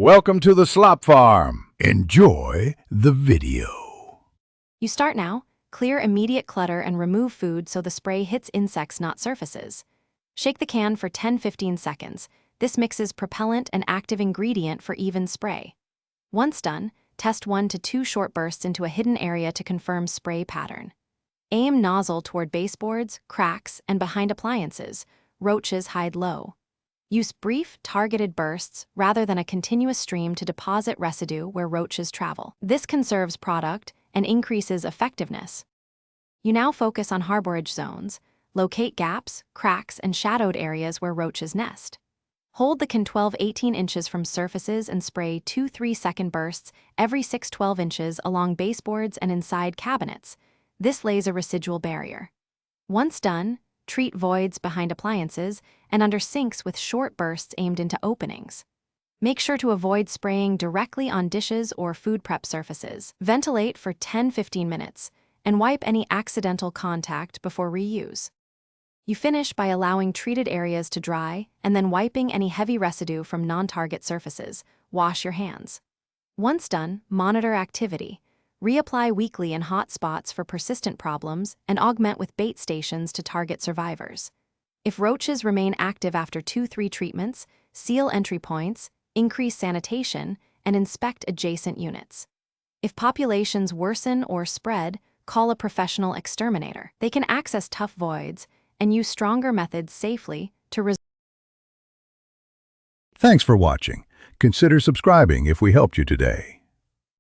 Welcome to the Slop Farm. Enjoy the video. You start now. Clear immediate clutter and remove food so the spray hits insects, not surfaces. Shake the can for 10-15 seconds. This mixes propellant and active ingredient for even spray. Once done, test 1 to 2 short bursts into a hidden area to confirm spray pattern. Aim nozzle toward baseboards, cracks, and behind appliances. Roaches hide low. Use brief, targeted bursts rather than a continuous stream to deposit residue where roaches travel. This conserves product and increases effectiveness. You now focus on harborage zones. Locate gaps, cracks, and shadowed areas where roaches nest. Hold the can 12-18 inches from surfaces and spray 2-3 second bursts every 6-12 inches along baseboards and inside cabinets. This lays a residual barrier. Once done, treat voids behind appliances and under sinks with short bursts aimed into openings. Make sure to avoid spraying directly on dishes or food prep surfaces. Ventilate for 10-15 minutes and wipe any accidental contact before reuse. You finish by allowing treated areas to dry and then wiping any heavy residue from non-target surfaces. Wash your hands. Once done, monitor activity. Reapply weekly in hot spots for persistent problems and augment with bait stations to target survivors. If roaches remain active after 2-3 treatments, seal entry points, increase sanitation, and inspect adjacent units. If populations worsen or spread, call a professional exterminator. They can access tough voids and use stronger methods safely to resolve. Thanks for watching. Consider subscribing if we helped you today.